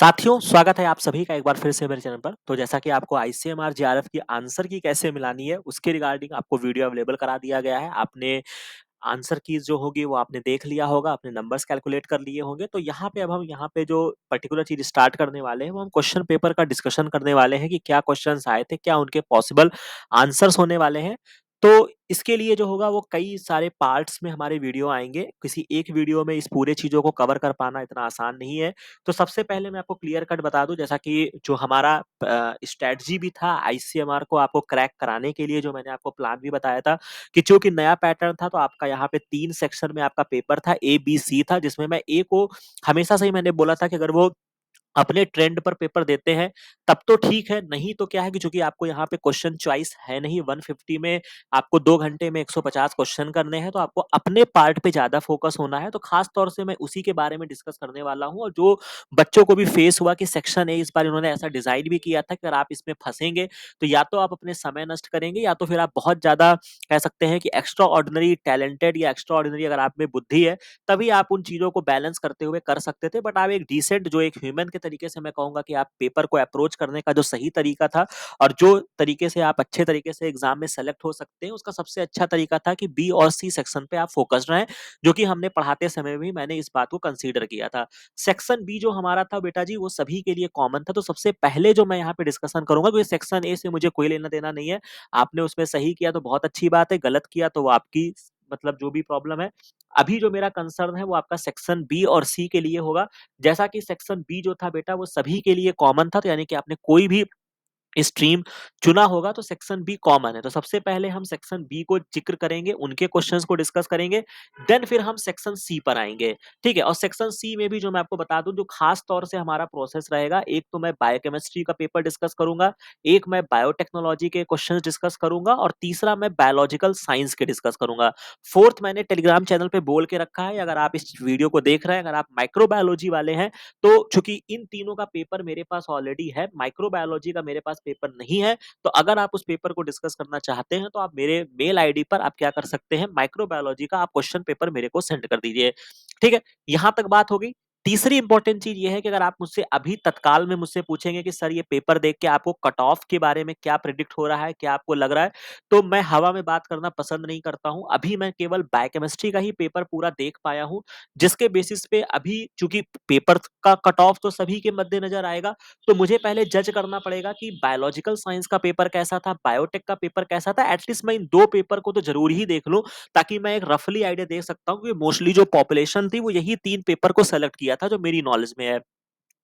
साथियों, स्वागत है आप सभी का एक बार फिर से मेरे चैनल पर। तो जैसा कि आपको आईसीएमआर जेआरएफ की आंसर की कैसे मिलानी है, उसके रिगार्डिंग आपको वीडियो अवेलेबल करा दिया गया है। आपने आंसर कीज़ जो होगी वो आपने देख लिया होगा, अपने नंबर्स कैलकुलेट कर लिए होंगे। तो यहाँ पे अब हम यहाँ पे जो पर्टिकुलर चीज़ स्टार्ट करने वाले हैं, वो हम क्वेश्चन पेपर का डिस्कशन करने वाले हैं कि क्या क्वेश्चन्स आए थे, क्या उनके पॉसिबल आंसर्स होने वाले हैं। तो इसके लिए जो होगा वो कई सारे पार्ट्स में हमारे वीडियो आएँगे। किसी एक वीडियो में इस पूरे चीज़ों को कवर कर पाना इतना आसान नहीं है। तो सबसे पहले मैं आपको क्लियर कट बता दूं, जैसा कि जो हमारा स्ट्रेटजी भी था आईसीएमआर को आपको क्रैक कराने के लिए, जो मैंने आपको प्लान भी बताया था कि चूंकि नया पैटर्न था, तो आपका यहाँ पे 3 सेक्शन में आपका पेपर था, ए बी सी था, जिसमें मैं ए को हमेशा से ही मैंने बोला था कि अगर वो अपने ट्रेंड पर पेपर देते हैं तब तो ठीक है, नहीं तो क्या है कि चूंकि आपको यहाँ पे क्वेश्चन चॉइस है नहीं, 150 में आपको 2 घंटे में 150 क्वेश्चन करने हैं, तो आपको अपने पार्ट पे ज्यादा फोकस होना है। तो खास तौर से मैं उसी के बारे में डिस्कस करने वाला हूँ। और जो बच्चों को भी फेस हुआ कि सेक्शन ए इस बार इन्होंने ऐसा डिजाइन भी किया था कि अगर आप इसमें फंसेंगे तो या तो आप अपने समय नष्ट करेंगे, या तो फिर आप बहुत ज्यादा कह सकते हैं कि एक्स्ट्रा ऑर्डिनरी टैलेंटेड या एक्स्ट्रा ऑर्डिनरी अगर आप में बुद्धि है, तभी आप उन चीजों को बैलेंस करते हुए कर सकते थे। बट आप एक डिसेंट, जो एक ह्यूमन के तरीके से मैं कहूंगा कि आप पेपर को अप्रोच करने का जो सही तरीका था और जो तरीके से आप अच्छे तरीके से एग्जाम में सेलेक्ट हो सकते हैं, उसका सबसे अच्छा तरीका था कि बी और सी सेक्शन पे आप फोकस्ड रहें, जो कि हमने पढ़ाते समय भी मैंने इस बात को कंसीडर किया था। सेक्शन बी जो हमारा था बेटा जी, वो सभी के लिए कॉमन था। तो सबसे पहले जो मैं यहाँ पे डिस्कशन करूंगा, क्योंकि सेक्शन ए से मुझे कोई लेना देना नहीं है। आपने उसमें सही किया तो बहुत अच्छी बात है, गलत किया तो वो आपकी मतलब जो भी प्रॉब्लम है। अभी जो मेरा कंसर्न है वो आपका सेक्शन बी और सी के लिए होगा। जैसा कि सेक्शन बी जो था बेटा, वो सभी के लिए कॉमन था, तो यानी कि आपने कोई भी स्ट्रीम चुना होगा तो सेक्शन बी कॉमन है। तो सबसे पहले हम सेक्शन बी को जिक्र करेंगे, उनके क्वेश्चंस को डिस्कस करेंगे, देन फिर हम सेक्शन सी पर आएंगे। ठीक है। और सेक्शन सी में भी जो मैं आपको बता दूं, जो खास तौर से हमारा प्रोसेस रहेगा, एक तो मैं बायोकेमिस्ट्री का पेपर डिस्कस करूंगा, एक मैं बायोटेक्नोलॉजी के क्वेश्चन डिस्कस करूंगा, और तीसरा मैं बायोलॉजिकल साइंस के डिस्कस करूंगा। फोर्थ मैंने टेलीग्राम चैनल पे बोल के रखा है, अगर आप इस वीडियो को देख रहे हैं, अगर आप माइक्रोबायोलॉजी वाले हैं, तो चूंकि इन तीनों का पेपर मेरे पास ऑलरेडी है, माइक्रोबायोलॉजी का मेरे पास पेपर नहीं है, तो अगर आप उस पेपर को डिस्कस करना चाहते हैं तो आप मेरे मेल आईडी पर आप क्या कर सकते हैं, माइक्रोबायोलॉजी का आप क्वेश्चन पेपर मेरे को सेंड कर दीजिए। ठीक है। यहां तक बात हो गई। तीसरी इंपॉर्टेंट चीज ये है कि अगर आप मुझसे अभी तत्काल में मुझसे पूछेंगे कि सर ये पेपर देख के आपको कट ऑफ के बारे में क्या प्रिडिक्ट हो रहा है, क्या आपको लग रहा है, तो मैं हवा में बात करना पसंद नहीं करता हूं। अभी मैं केवल बायोकेमिस्ट्री का ही पेपर पूरा देख पाया हूं, जिसके बेसिस पे अभी चूंकि पेपर का कट ऑफ तो सभी के मद्देनजर आएगा, तो मुझे पहले जज करना पड़ेगा कि बायोलॉजिकल साइंस का पेपर कैसा था, बायोटेक का पेपर कैसा था। एटलीस्ट मैं इन दो पेपर को तो जरूर ही देख लूं, ताकि मैं एक रफली आइडिया दे सकता हूं कि मोस्टली जो पॉपुलेशन थी वो यही 3 पेपर को सेलेक्ट किया था, जो मेरी नॉलेज में है।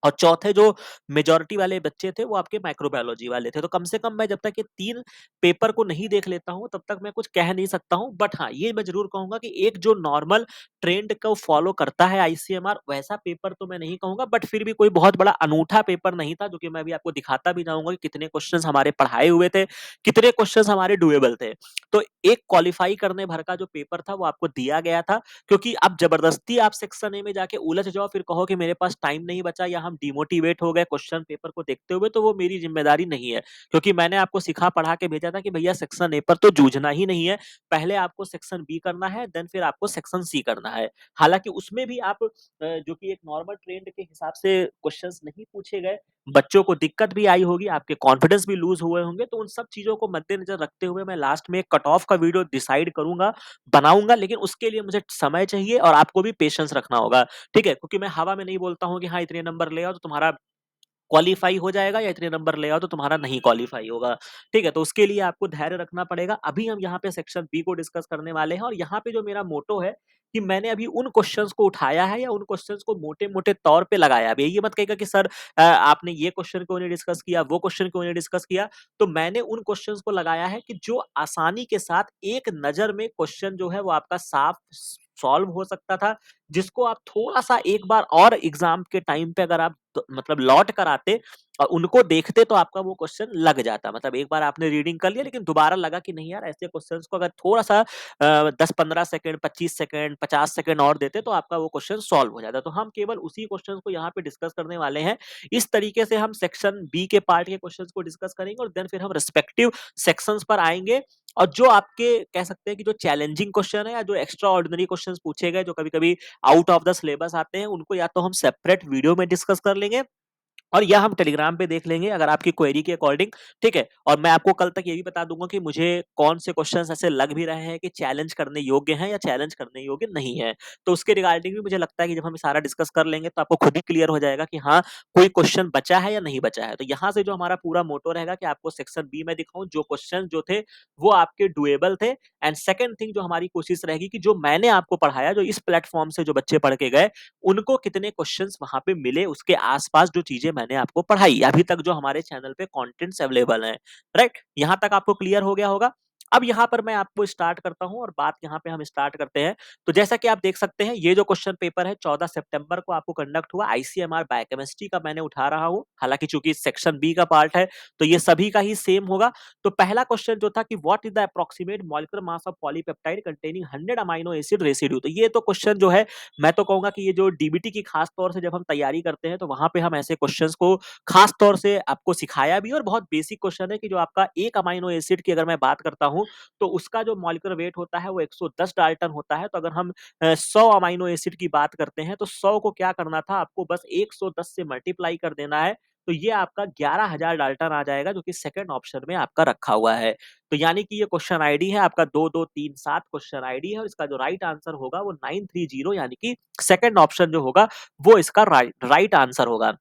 और चौथे जो मेजॉरिटी वाले बच्चे थे वो आपके माइक्रोबायोलॉजी वाले थे। तो कम से कम मैं जब तक ये 3 पेपर को नहीं देख लेता हूं, तब तक मैं कुछ कह नहीं सकता हूं। बट हाँ, ये मैं जरूर कहूंगा कि एक जो नॉर्मल ट्रेंड को फॉलो करता है आईसीएमआर, वैसा पेपर तो मैं नहीं कहूंगा, बट फिर भी कोई बहुत बड़ा अनूठा पेपर नहीं था, जो कि मैं भी आपको दिखाता भी जाऊंगा कि कितने क्वेश्चंस हमारे पढ़ाए हुए थे, कितने क्वेश्चंस हमारे डुएबल थे। तो एक क्वालिफाई करने भर का जो पेपर था वो आपको दिया गया था, क्योंकि अब जबरदस्ती आप सेक्शन ए में जाके उलझ जाओ, फिर कहो कि मेरे पास टाइम नहीं बचा या हम डिमोटिवेट हो गए क्वेश्चन पेपर को देखते हुए, तो वो मेरी जिम्मेदारी नहीं है। क्योंकि मैंने आपको सिखा पढ़ा के भेजा था कि भैया सेक्शन ए पर तो जूझना ही नहीं है, पहले आपको सेक्शन बी करना है, देन फिर आपको सेक्शन सी करना है। हालांकि उसमें भी आप जो कि एक नॉर्मल ट्रेंड के हिसाब से क्वेश्चंस नहीं पूछे गए, बच्चों को दिक्कत भी आई होगी, आपके कॉन्फिडेंस भी लूज हुए होंगे, तो उन सब चीजों को मद्देनजर रखते हुए मैं लास्ट में एक कट ऑफ का वीडियो डिसाइड करूंगा, बनाऊंगा। लेकिन उसके लिए मुझे समय चाहिए और आपको भी पेशेंस रखना होगा। ठीक है। क्योंकि मैं हवा में नहीं बोलता हूँ कि हाँ इतने नंबर ले आओ तो तुम्हारा क्वालीफाई हो जाएगा, या इतने नंबर ले आओ तो तुम्हारा नहीं क्वालीफाई होगा। ठीक है। तो उसके लिए आपको धैर्य रखना पड़ेगा। अभी हम यहाँ पे सेक्शन बी को डिस्कस करने वाले हैं, और यहाँ पे जो मेरा मोटो है कि मैंने अभी उन क्वेश्चंस को उठाया है या उन क्वेश्चंस को मोटे मोटे तौर पे लगाया है। ये मत कहेगा कि सर आपने ये क्वेश्चन क्यों नहीं डिस्कस किया, वो क्वेश्चन क्यों नहीं डिस्कस किया। तो मैंने उन क्वेश्चंस को लगाया है कि जो आसानी के साथ एक नजर में क्वेश्चन जो है वो आपका साफ सॉल्व हो सकता था, जिसको आप थोड़ा सा एक बार और एग्जाम के टाइम पे अगर आप मतलब लौट कर आते और उनको देखते, तो आपका वो क्वेश्चन लग जाता। मतलब एक बार आपने रीडिंग कर लिया, लेकिन दोबारा लगा कि नहीं यार, ऐसे क्वेश्चंस को अगर थोड़ा सा 10-15 सेकंड, 25 सेकंड, 50 सेकंड और देते तो आपका वो क्वेश्चन सॉल्व हो जाता। तो हम केवल उसी क्वेश्चन को यहाँ पे डिस्कस करने वाले हैं। इस तरीके से हम सेक्शन बी के पार्ट के क्वेश्चन को डिस्कस करेंगे, और देन फिर हम रिस्पेक्टिव सेक्शंस पर आएंगे। और जो आपके कह सकते हैं कि जो चैलेंजिंग क्वेश्चन है, या जो एक्स्ट्रा ऑर्डिनरी क्वेश्चन पूछे गए, जो कभी कभी आउट ऑफ द सिलेबस आते हैं, उनको या तो हम सेपरेट वीडियो में डिस्कस कर लेंगे, और यह हम टेलीग्राम पे देख लेंगे अगर आपकी क्वेरी के अकॉर्डिंग, ठीक है? और मैं आपको कल तक ये भी बता दूँगा कि मुझे कौन से क्वेश्चन्स ऐसे लग भी रहे हैं कि चैलेंज करने योग्य हैं या चैलेंज करने योग्य नहीं है। तो उसके रिगार्डिंग भी मुझे लगता है कि जब हम सारा डिस्कस कर लेंगे तो आपको खुद ही क्लियर हो जाएगा कि हाँ, कोई क्वेश्चन बचा है या नहीं बचा है। तो यहाँ से जो हमारा पूरा मोटो रहेगा कि आपको सेक्शन बी में दिखाऊँ जो क्वेश्चन जो थे वो आपके डूएबल थे एंड सेकंड थिंग जो हमारी कोशिश रहेगी कि जो मैंने आपको पढ़ाया, जो इस प्लेटफ़ॉर्म से जो बच्चे पढ़ के गए, उनको कितने क्वेश्चंस वहाँ पे मिले उसके आस-पास जो चीज़ें मैंने आपको पढ़ाई, अभी तक जो हमारे चैनल पे कंटेंट्स अवेलेबल हैं, राइट? यहाँ तक आपको क्लियर हो गया होगा। अब यहाँ पर मैं आपको स्टार्ट करता हूँ और बात यहाँ पे हम स्टार्ट करते हैं। तो जैसा कि आप देख सकते हैं ये जो क्वेश्चन पेपर है 14 सितंबर को आपको कंडक्ट हुआ, आईसीएमआर बायोकेमिस्ट्री का मैंने उठा रहा हूँ। हालाँकि चूँकि सेक्शन बी का पार्ट है, तो ये सभी का ही सेम होगा। तो पहला क्वेश्चन जो था कि what is the approximate molecular mass of polypeptide containing 100 amino acid residue. तो ये तो क्वेश्चन जो है मैं तो कहूँगा कि ये जो डीबीटी की खास तौर से जब हम तैयारी करते हैं तो वहाँ पे हम ऐसे क्वेश्चंस को खास तौर से आपको सिखाया भी और बहुत बेसिक क्वेश्चन है कि जो आपका एक अमीनो एसिड की अगर मैं बात करता हूँ तो उसका जो मॉलिक्यूलर वेट होता है वो 110 डाल्टन होता है। तो अगर हम 100 अमीनो एसिड की बात करते हैं तो 100 को क्या करना था आपको बस 110 से मल्टीप्लाई कर देना है। तो ये आपका 11,000 डाल्टन आ जाएगा जो कि सेकंड ऑप्शन में आपका रखा हुआ है। तो यानी कि ये क्वेश्चन आईडी है आपका 2237 क्वेश्चन आईडी है और इसका जो राइट आंसर होगा वो 930 यानी कि सेकंड ऑप्शन जो होगा वो इसका राइट आंसर होगा।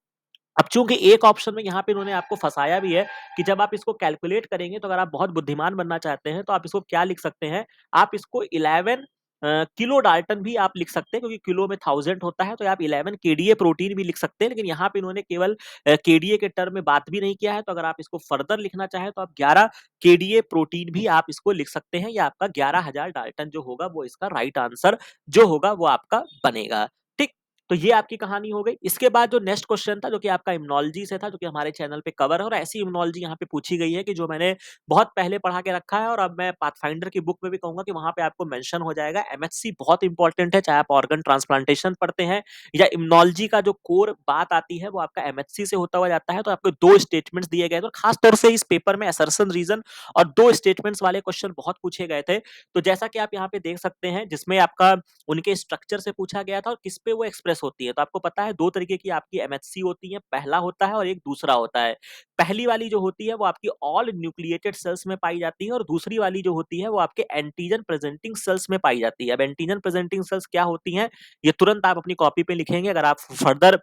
अब चूँकि एक ऑप्शन में यहाँ पे इन्होंने आपको फँसाया भी है कि जब आप इसको कैलकुलेट करेंगे तो अगर आप बहुत बुद्धिमान बनना चाहते हैं तो आप इसको क्या लिख सकते हैं, आप इसको 11 किलो डाल्टन भी आप लिख सकते हैं क्योंकि किलो में 1000 होता है तो आप 11 केडीए प्रोटीन भी लिख सकते हैं। लेकिन यहाँ पे इन्होंने केवल केडीए के टर्म में बात भी नहीं किया है, तो अगर आप इसको फर्दर लिखना चाहें तो आप 11 केडीए प्रोटीन भी आप इसको लिख सकते हैं। या आपका 11,000 डाल्टन जो होगा वो इसका राइट आंसर जो होगा वो आपका बनेगा। ठीक? तो ये आपकी कहानी हो गई। इसके बाद जो नेक्स्ट क्वेश्चन था जो कि आपका इम्यूनोलॉजी से था, जो कि हमारे चैनल पे कवर है और ऐसी इम्यूनोलॉजी यहाँ पे पूछी गई है कि जो मैंने बहुत पहले पढ़ा के रखा है और अब मैं पाथफाइंडर की बुक में भी कहूँगा कि वहाँ पे आपको मेंशन हो जाएगा। एमएचसी बहुत इंपॉर्टेंट है, चाहे आप ऑर्गन ट्रांसप्लांटेशन पढ़ते हैं या इम्यूनोलॉजी का जो कोर बात आती है वो आपका एमएचसी से होता हुआ जाता है। तो आपको 2 स्टेटमेंट्स दिए गए थे और खास तौर से इस पेपर में असर्शन रीजन और 2 स्टेटमेंट्स वाले क्वेश्चन बहुत पूछे गए थे। तो जैसा कि आप यहाँ पे देख सकते हैं जिसमें आपका उनके स्ट्रक्चर से पूछा गया था और किस पे वो एक्सप्रेस होती है। तो आपको पता है 2 तरीके की आपकी एमएचसी होती है, पहला होता है और एक दूसरा होता है। पहली वाली जो होती है वो आपकी ऑल न्यूक्लिएटेड सेल्स में पाई जाती है और दूसरी वाली जो होती है वो आपके एंटीजन प्रेजेंटिंग सेल्स में पाई जाती है। अब एंटीजन प्रेजेंटिंग सेल्स क्या होती हैं, ये तुरंत आप अपनी कॉपी पे लिखेंगे। अगर आप फर्दर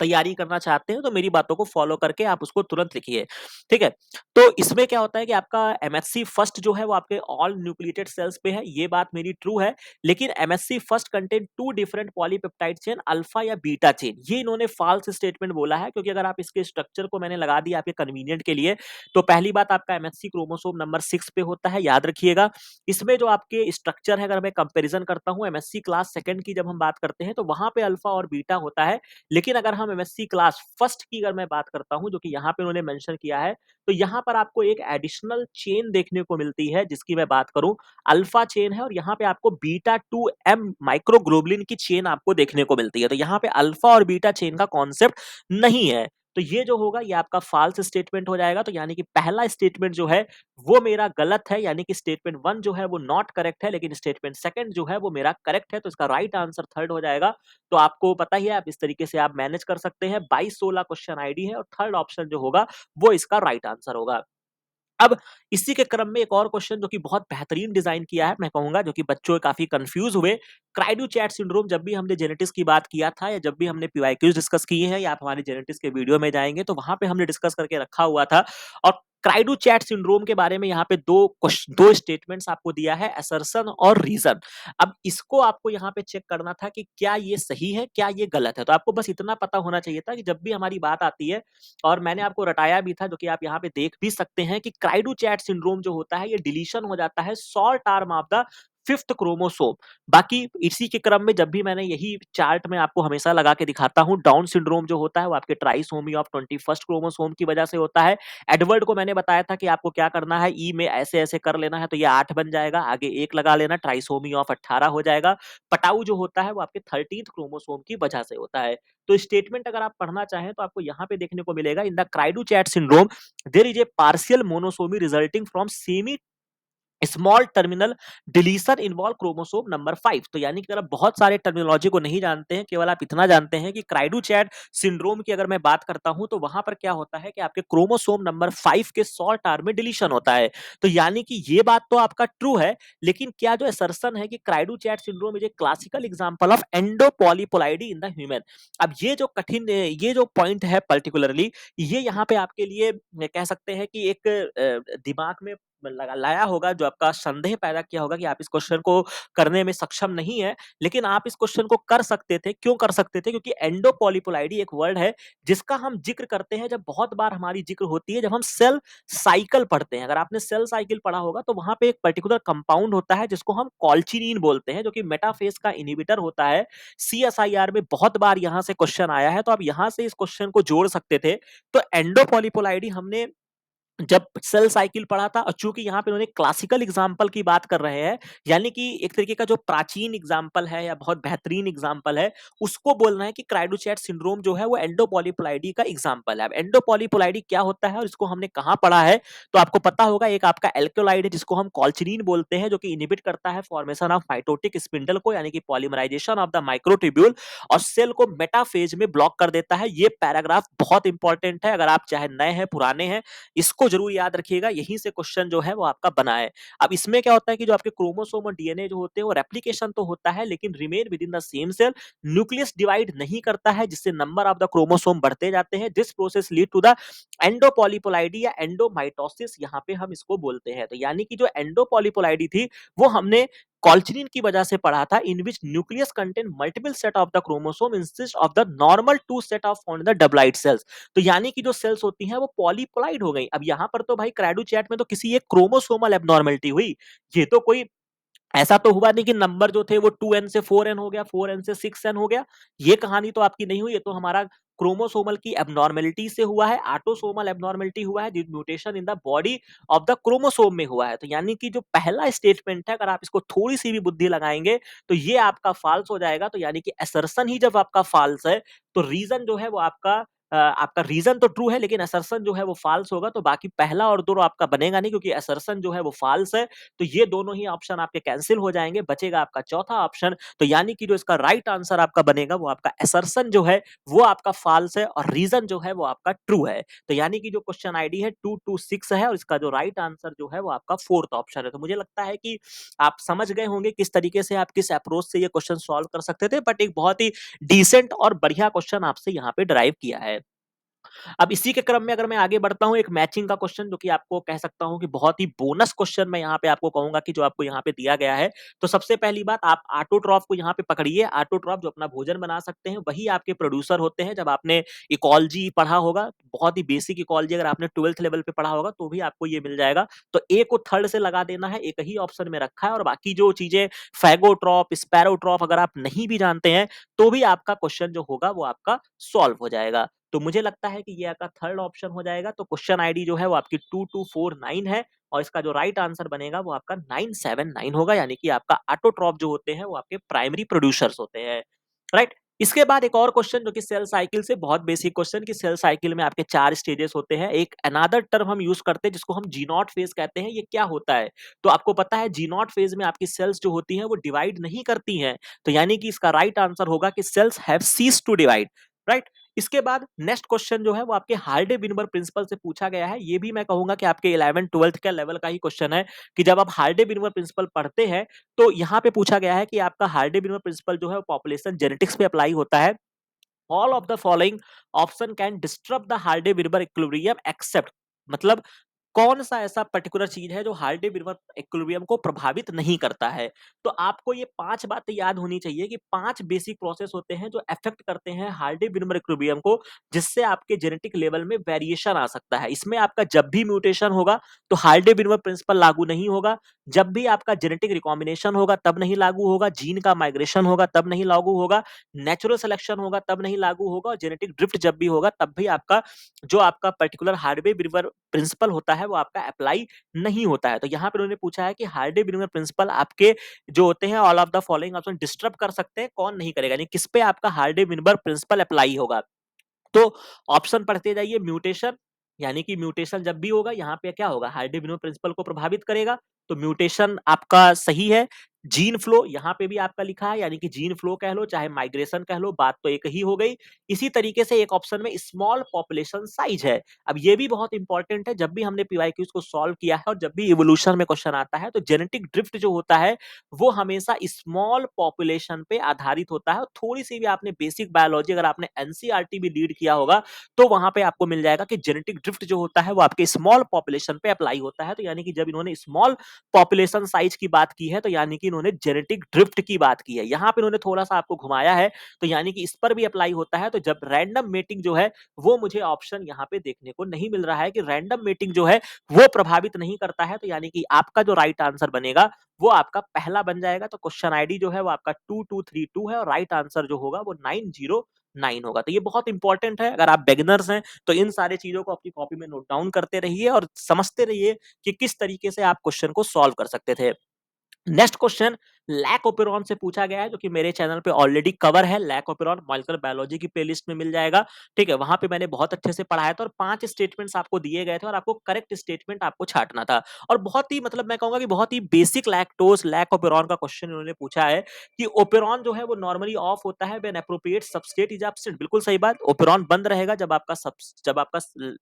तैयारी करना चाहते हैं तो मेरी बातों को फॉलो करके आप उसको तुरंत लिखिए, ठीक है? तो इसमें क्या होता है कि आपका एमएचसी फर्स्ट जो है वो आपके ऑल न्यूक्लिएटेड सेल्स पे है, ये बात मेरी ट्रू है। लेकिन MHC first contain 2 different polypeptide chain alpha या बीटा चेन, ये इन्होंने फॉल्स स्टेटमेंट बोला है क्योंकि अगर आप इसके स्ट्रक्चर को मैंने लगा दिया आपके कन्वीनिएंट के लिए, तो पहली बात आपका एमएचसी क्रोमोसोम नंबर 6 पे होता है, याद रखिएगा। इसमें जो आपके स्ट्रक्चर है अगर मैं कंपैरिजन करता हूँ एमएससी क्लास सेकंड की जब हम बात करते हैं तो वहाँ पे अल्फा और बीटा होता है। लेकिन अगर हम एमएससी क्लास फर्स्ट की अगर मैं बात करता हूं जो कि यहाँ पे उन्होंने मेंशन किया है, तो यहाँ पर आपको एक एडिशनल चेन देखने को मिलती है जिसकी मैं बात करूं, अल्फा चेन है और यहाँ पे आपको बीटा 2 एम माइक्रोग्लोबुलिन की चेन आपको देखने को मिलती है। तो यहाँ पे अल्फा और बीटा चेन का कॉन्सेप्ट नहीं है। तो ये जो होगा ये आपका फॉल्स स्टेटमेंट हो जाएगा। तो यानी कि पहला स्टेटमेंट जो है वो मेरा गलत है, यानी कि स्टेटमेंट 1 जो है वो नॉट करेक्ट है, लेकिन स्टेटमेंट सेकंड जो है वो मेरा करेक्ट है। तो इसका राइट आंसर थर्ड हो जाएगा। तो आपको पता ही है आप इस तरीके से आप मैनेज कर सकते हैं। 22-16 क्वेश्चन आईडी है और थर्ड ऑप्शन जो होगा वो इसका राइट आंसर होगा। अब इसी के क्रम में एक और क्वेश्चन जो कि बहुत बेहतरीन डिजाइन किया है, मैं कहूंगा जो कि बच्चों काफी कंफ्यूज हुए। क्राइडो चैट सिंड्रोम, जब भी हमने जेनेटिक्स की बात किया था या जब भी हमने पीवाईक्यूज डिस्कस किए हैं या आप हमारे जेनेटिक्स के वीडियो में जाएंगे तो वहां पे हमने डिस्कस करके रखा हुआ था। और क्राइडो चैट सिंड्रोम के बारे में यहाँ पे दो स्टेटमेंट्स आपको दिया है, असर्शन और रीजन। अब इसको आपको यहाँ पे चेक करना था कि क्या ये सही है क्या ये गलत है। तो आपको बस इतना पता होना चाहिए था कि जब भी हमारी बात आती है, और मैंने आपको रटाया भी था जो कि आप यहाँ पे देख भी सकते हैं कि क्राइडो चैट सिंड्रोम जो होता है ये डिलीशन हो जाता है short arm of the fifth chromosome. बाकी इसी के क्रम में जब भी मैंने यही चार्ट में आपको हमेशा लगा के दिखाता हूं, डाउन सिंड्रोम जो होता है वो आपके ट्राइसोमी ऑफ 21st क्रोमोसोम की वजह से होता है। एडवर्ड को मैंने बताया था कि आपको क्या करना है, ई में ऐसे ऐसे कर लेना है तो ये 8 बन जाएगा, आगे 1 लगा लेना, ट्राइसोमी ऑफ 18 हो जाएगा। पटाऊ जो होता है वो आपके 13th क्रोमोसोम की वजह से होता है। तो स्टेटमेंट अगर आप पढ़ना चाहें तो आपको यहाँ पे देखने को मिलेगा, in the cri du chat syndrome there is a partial monosomy resulting from semi small terminal deletion involve chromosome number 5। तो यानी कि अगर बहुत सारे टर्मिनोलॉजी को नहीं जानते हैं, केवल आप इतना जानते हैं कि क्राइडू-चैट सिंड्रोम की अगर मैं बात करता हूं तो वहां पर क्या होता है कि आपके क्रोमोसोम नंबर 5 के शॉर्ट आर्म में डिलीशन होता है। तो यानी कि ये बात तो आपका ट्रू है, लेकिन क्या जो असर्शन है कि cri du chat syndrome is a classical example of endopolyploidy in the human. अब ये जो कठिन ये जो पॉइंट है पर्टिकुलरली, ये यहाँ पे आपके लिए कह सकते हैं कि एक दिमाग में लाया होगा, जो आपका संदेह पैदा किया होगा कि आप इस क्वेश्चन को करने में सक्षम नहीं है, लेकिन आप इस क्वेश्चन को कर सकते थे। क्यों कर सकते थे? क्योंकि एंडोपॉलीपोलाइडी एक वर्ड है जिसका हम जिक्र करते हैं, जब बहुत बार हमारी जिक्र होती है जब हम सेल साइकिल पढ़ते हैं। अगर आपने सेल साइकिल पढ़ा होगा तो वहां पे एक पर्टिकुलर कंपाउंड होता है जिसको हम कॉल्चिनीन बोलते हैं, जो कि मेटाफेज का इनहिबिटर होता है। सीएसआईआर में बहुत बार यहां से क्वेश्चन आया है, तो आप यहां से इस क्वेश्चन को जोड़ सकते थे। तो एंडोपॉलीपोलाइडी हमने जब सेल साइकिल पढ़ा था, और चूंकि यहाँ पे उन्होंने क्लासिकल एग्जाम्पल की बात कर रहे हैं, यानी कि एक तरीके का जो प्राचीन एग्जाम्पल है या बहुत बेहतरीन एग्जाम्पल है, उसको बोलना है कि क्राइडोचैट सिंड्रोम जो है वो एंडोपॉलीपोलाइडी का एग्जाम्पल है। अब एंडोपॉलीपोलाइडी क्या होता है और इसको हमने कहाँ पढ़ा है, तो आपको पता होगा। एक आपका एल्कोलाइड है जिसको हम कॉल्चिनीन बोलते हैं, जो कि इनहिबिट करता है फॉर्मेशन ऑफ माइटोटिक स्पिंडल को, यानी कि पॉलीमराइजेशन ऑफ द माइक्रोट्यूब्यूल, और सेल को मेटाफेज में ब्लॉक कर देता है। ये पैराग्राफ बहुत इंपॉर्टेंट है, अगर आप चाहे नए हैं पुराने हैं, इसको जरूर याद रखिएगा, यहीं से क्वेश्चन जो है वो आपका बना है। अब इसमें क्या होता है कि जो आपके क्रोमोसोम और डीएनए जो होते हैं वो रेप्लिकेशन तो होता है, लेकिन remain within the same cell. Nucleus divide नहीं करता है, जिससे नंबर ऑफ द क्रोमोसोम बढ़ते जाते हैं। This process lead to the endopolyploidy या एंडोमाइटोसिस, यहाँ पे हम इसको बोलते हैं। तो यानी कि जो एंडोपॉलीपोलाइडी थी वो हमने कॉल्चिनिन की वजह से पढ़ा था, in which nucleus contain multiple set of the chromosome instead of the normal two set of found in the diploid cells. तो यानी कि जो सेल्स होती हैं वो पॉलीपोलाइड हो गई। अब यहाँ पर तो भाई क्राइडो चैट में तो किसी एक क्रोमोसोमल एबनॉर्मेलिटी हुई, ये तो कोई ऐसा तो हुआ नहीं कि नंबर जो थे वो 2n से 4n हो गया, 4n से 6n हो गया। ये कहानी तो आपकी नहीं हुई, ये तो हमारा क्रोमोसोमल की एबनॉर्मेलिटी से हुआ है, ऑटोसोमल एबनॉर्मेलिटी हुआ है, mutation in the body of the chromosome में हुआ है। तो यानी कि जो पहला स्टेटमेंट है, अगर आप इसको थोड़ी सी भी बुद्धि लगाएंगे तो ये आपका फाल्स हो जाएगा। तो यानी कि असर्शन ही जब आपका फाल्स है, तो रीजन जो है वो आपका रीजन तो ट्रू है, लेकिन असर्शन जो है वो फाल्स होगा। तो बाकी पहला और दो आपका बनेगा नहीं, क्योंकि असर्शन जो है वो फाल्स है। तो ये दोनों ही ऑप्शन आपके कैंसिल हो जाएंगे, बचेगा आपका चौथा ऑप्शन। तो यानी कि जो इसका राइट आंसर आपका बनेगा वो आपका असर्शन जो है वो आपका फाल्स है, और रीजन जो है वो आपका ट्रू है। तो यानी कि जो क्वेश्चन आईडी है 226 है, और इसका जो राइट आंसर जो है वो आपका फोर्थ ऑप्शन है। तो मुझे लगता है कि आप समझ गए होंगे किस तरीके से आप किस अप्रोच से ये क्वेश्चन सॉल्व कर सकते थे, बट एक बहुत ही डिसेंट और बढ़िया क्वेश्चन आपसे यहाँ पे ड्राइव किया है। अब इसी के क्रम में अगर मैं आगे बढ़ता हूं, एक मैचिंग का क्वेश्चन, जो कि आपको कह सकता हूं कि बहुत ही बोनस क्वेश्चन मैं यहाँ पे आपको कहूंगा कि जो आपको यहाँ पे दिया गया है। तो सबसे पहली बात, आप ऑटोट्रॉफ को यहाँ पे पकड़िए। ऑटोट्रॉफ जो अपना भोजन बना सकते हैं, वही आपके प्रोड्यूसर होते हैं। जब आपने इकोलॉजी पढ़ा होगा, बहुत ही बेसिक इकोलॉजी अगर आपने 12th लेवल पे पढ़ा होगा, तो भी आपको ये मिल जाएगा। तो ए को थर्ड से लगा देना है, एक ही ऑप्शन में रखा है, और बाकी जो चीजें फैगोट्रॉप, स्पैरोट्रॉप अगर आप नहीं भी जानते हैं, तो भी आपका क्वेश्चन जो होगा वो आपका सॉल्व हो जाएगा। तो मुझे लगता है कि ये आपका थर्ड ऑप्शन हो जाएगा। तो क्वेश्चन आईडी जो है वो आपकी 2249 है, और इसका जो राइट आंसर बनेगा वो आपका 979 होगा। यानी कि आपका ऑटोट्रॉप जो होते हैं वो आपके प्राइमरी प्रोड्यूसर्स होते हैं, राइट। इसके बाद एक और क्वेश्चन, जो कि सेल साइकिल से बहुत बेसिक क्वेश्चन, कि सेल साइकिल में आपके 4 स्टेजेस होते हैं। एक अनदर टर्म हम यूज करते हैं जिसको हम जी नॉट फेज कहते हैं। ये क्या होता है? तो आपको पता है जी नॉट फेज में आपकी सेल्स जो होती हैं वो डिवाइड नहीं करती हैं। तो यानी कि इसका राइट आंसर होगा कि cells have cease to divide, right. इसके बाद नेक्स्ट क्वेश्चन जो है वो आपके हार्डे विनबर प्रिंसिपल से पूछा गया है। ये भी मैं कहूंगा कि आपके 11 12th के लेवल का ही क्वेश्चन है, कि जब आप हार्डे विनबर प्रिंसिपल पढ़ते हैं, तो यहाँ पे पूछा गया है कि आपका हार्डे विनबर प्रिंसिपल जो है पॉपुलेशन जेनेटिक्स पे अप्लाई होता है। All of the following option can disturb the Hardy Weinberg equilibrium except, मतलब कौन सा ऐसा पर्टिकुलर चीज है जो हार्डे विनबर इक्विलिब्रियम को प्रभावित नहीं करता है। तो आपको ये 5 बातें याद होनी चाहिए कि 5 बेसिक प्रोसेस होते हैं जो अफेक्ट करते हैं हार्डे विनबर इक्विलिब्रियम को, जिससे आपके जेनेटिक लेवल में वेरिएशन आ सकता है। इसमें आपका जब भी म्यूटेशन होगा तो हार्डे विनबर प्रिंसिपल लागू नहीं होगा। जब भी आपका जेनेटिक रिकॉम्बिनेशन होगा तब नहीं लागू होगा। जीन का माइग्रेशन होगा तब नहीं लागू होगा। नेचुरल सिलेक्शन होगा तब नहीं लागू होगा। और जेनेटिक ड्रिफ्ट जब भी होगा तब भी आपका जो आपका पर्टिकुलर हार्डे विनबर प्रिंसिपल होता है वो आपका अप्लाई नहीं होता है। तो यहाँ पे उन्होंने पूछा है कि हार्डे विनबर प्रिंसिपल आपके जो होते हैं all of the following option disturb कर सकते हैं, कौन नहीं करेगा, यानी किस पे आपका हार्डे विनबर प्रिंसिपल अप्लाई होगा। तो ऑप्शन पढ़ते जाइए। म्यूटेशन, यानी कि म्यूटेशन जब भी होगा यहाँ पे क्या होगा, हार्डे विनबर प्रिंसिपल को प्रभावित करेगा। तो म्यूटेशन आपका सही है। जीन फ्लो यहाँ पे भी आपका लिखा है, यानी कि जीन फ्लो कह लो चाहे माइग्रेशन कह लो, बात तो एक ही हो गई। इसी तरीके से एक ऑप्शन में स्मॉल पॉपुलेशन साइज है। अब ये भी बहुत इंपॉर्टेंट है, जब भी हमने पीवाईक्यूज को सॉल्व किया है और जब भी इवोल्यूशन में क्वेश्चन आता है तो जेनेटिक ड्रिफ्ट जो होता है वो हमेशा स्मॉल पॉपुलेशन पे आधारित होता है। और थोड़ी सी भी आपने बेसिक बायोलॉजी अगर आपने एनसीईआरटी भी रीड किया होगा तो वहां पे आपको मिल जाएगा कि जेनेटिक ड्रिफ्ट जो होता है वो आपके स्मॉल पॉपुलेशन पे अप्लाई होता है। तो यानी कि जब इन्होंने स्मॉल पॉपुलेशन साइज की बात की है तो यानी कि इन्होंने जेनेटिक ड्रिफ्ट की बात की है। यहाँ पे इन्होंने थोड़ा सा आपको घुमाया है, तो यानी कि इस पर भी अप्लाई होता है। तो जब रैंडम मेटिंग जो है वो मुझे ऑप्शन यहाँ पे देखने को नहीं मिल रहा है कि रैंडम मेटिंग जो है वो प्रभावित नहीं करता है, तो यानी कि आपका जो राइट आंसर बनेगा वो आपका पहला बन जाएगा। तो क्वेश्चन आईडी जो है वो आपका 2232 है और राइट आंसर जो होगा वो 909 होगा। तो ये बहुत इंपॉर्टेंट है, अगर आप बिगिनर्स हैं तो इन सारे चीजों को अपनी कॉपी में नोट डाउन करते रहिए और समझते रहिए कि किस तरीके से आप क्वेश्चन को सॉल्व कर सकते थे। नेक्स्ट क्वेश्चन लैक ओपेरॉन से पूछा गया है, जो कि मेरे चैनल पे ऑलरेडी कवर है। लैक ओपेरॉन मॉलिक्यूलर बायोलॉजी की प्लेलिस्ट में मिल जाएगा, ठीक है। वहां पे मैंने बहुत अच्छे से पढ़ाया था और 5 स्टेटमेंट्स आपको दिए गए थे और आपको करेक्ट स्टेटमेंट आपको छांटना था। और बहुत ही मतलब मैं कहूंगा कि बहुत ही बेसिक लैक्टोज लैक ओपेरॉन का क्वेश्चन उन्होंने पूछा है कि ओपेरॉन जो है वो नॉर्मली ऑफ होता है when appropriate substrate is absent. बिल्कुल सही बात, ओपेरॉन बंद रहेगा जब आपका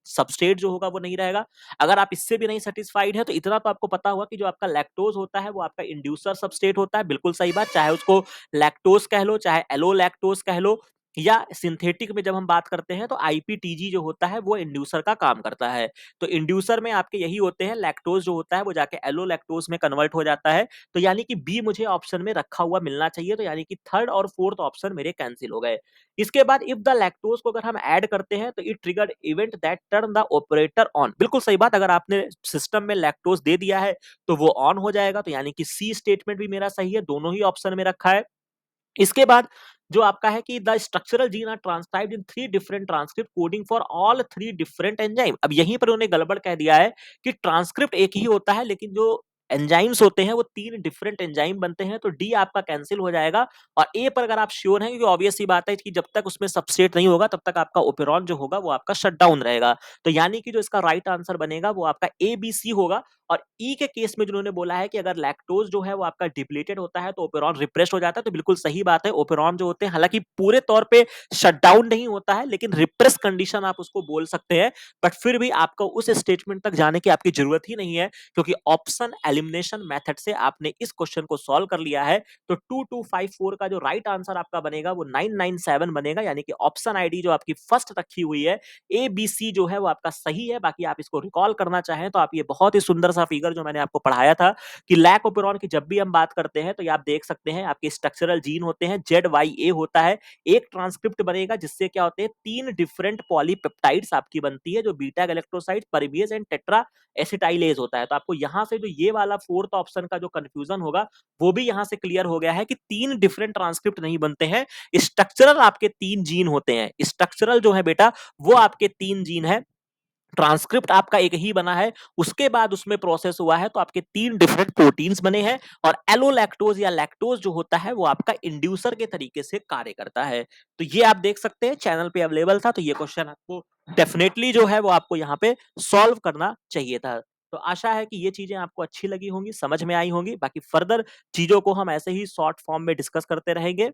सबस्ट्रेट जो होगा वो नहीं रहेगा। अगर आप इससे भी नहीं सेटिस्फाइड है तो इतना तो आपको पता होगा कि जो आपका लैक्टोज होता है वो आपका इंड्यूसर सबस्ट्रेट होता है। बिल्कुल सही बात, चाहे उसको लैक्टोज कह लो चाहे एलो लैक्टोज कह लो, या सिंथेटिक में जब हम बात करते हैं तो आईपीटीजी जो होता है वो इंड्यूसर का काम करता है। तो इंड्यूसर में आपके यही होते हैं, लैक्टोज जो होता है वो जाके एलो लैक्टोज में कन्वर्ट हो जाता है। तो यानी कि बी मुझे ऑप्शन में रखा हुआ मिलना चाहिए, तो यानी कि थर्ड और फोर्थ ऑप्शन मेरे कैंसिल हो गए। इसके बाद इफ द लैक्टोज को अगर हम ऐड करते हैं तो it triggered event that turn the operator on. बिल्कुल सही बात, अगर आपने सिस्टम में लैक्टोज दे दिया है तो वो ऑन हो जाएगा। तो यानी कि सी स्टेटमेंट भी मेरा सही है, दोनों ही ऑप्शन में रखा है। इसके बाद जो आपका है कि the structural gene are transcribed in 3 different transcript coding for all 3 different enzyme. अब यहीं पर उन्होंने गड़बड़ कह दिया है कि ट्रांसक्रिप्ट एक ही होता है लेकिन जो एंजाइम्स होते हैं वो 3 डिफरेंट एंजाइम बनते हैं। तो डी आपका कैंसिल हो जाएगा। और ए पर अगर आप श्योर हैं, क्योंकि ऑब्वियस सी बात है कि जब तक उसमें सबस्ट्रेट नहीं होगा तब तक आपका ओपेरॉन जो होगा वो आपका शट डाउन रहेगा। तो यानी कि जो इसका राइट आंसर बनेगा वो आपका ए बी सी होगा। और ई के केस में जिन्होंने बोला है कि अगर लैक्टोज जो है वो आपका डिप्लीटेड होता है तो ओपेरॉन रिप्रेस हो जाता है, तो बिल्कुल सही बात है। ओपेरॉन जो होते हैं हालांकि पूरे तौर पे शटडाउन नहीं होता है लेकिन रिप्रेस कंडीशन आप उसको बोल सकते हैं। बट फिर भी आपको उस स्टेटमेंट तक जाने की आपकी जरूरत ही नहीं है, क्योंकि ऑप्शन एलिमिनेशन मेथड से आपने इस क्वेश्चन को सॉल्व कर लिया है। तो 2254 का जो राइट आंसर आपका बनेगा वो 997 बनेगा, यानी कि ऑप्शन आईडी जो आपकी फर्स्ट रखी हुई है ए बी सी जो है वो आपका सही है। बाकी आप इसको रिकॉल करना चाहें तो आप ये बहुत ही सुंदर सा फिगर जो मैंने आपको पढ़ाया था कि लैक ओपेरॉन की जब भी हम बात करते हैं तो ये आप देख सकते हैं आपके स्ट्रक्चरल जीन होते हैं, जेड वाई ए होता है। एक ट्रांसक्रिप्ट बनेगा जिससे क्या होते हैं 3 डिफरेंट पॉलीपेप्टाइड्स आपकी बनती है, जो beta galactoside permease and tetra acetylase होता है। तो आपको यहां से जो ये वाला फोर्थ ऑप्शन का जो कंफ्यूजन होगा वो भी यहां से क्लियर हो गया है कि 3 डिफरेंट ट्रांसक्रिप्ट नहीं बनते हैं, स्ट्रक्चरल आपके 3 जीन होते हैं। स्ट्रक्चरल जो है बेटा वो आपके 3 जीन है, ट्रांसक्रिप्ट आपका एक ही बना है, उसके बाद उसमें प्रोसेस हुआ है तो आपके 3 डिफरेंट प्रोटीन्स बने हैं। और एलोलैक्टोज या लैक्टोज जो होता है वो आपका इंड्यूसर के तरीके से कार्य करता है। तो ये आप देख सकते हैं चैनल पे अवेलेबल था, तो ये क्वेश्चन आपको डेफिनेटली जो है वो आपको यहाँ पे सॉल्व करना चाहिए था। तो आशा है कि ये चीजें आपको अच्छी लगी होंगी, समझ में आई होंगी। बाकी फर्दर चीजों को हम ऐसे ही शॉर्ट फॉर्म में डिस्कस करते रहेंगे।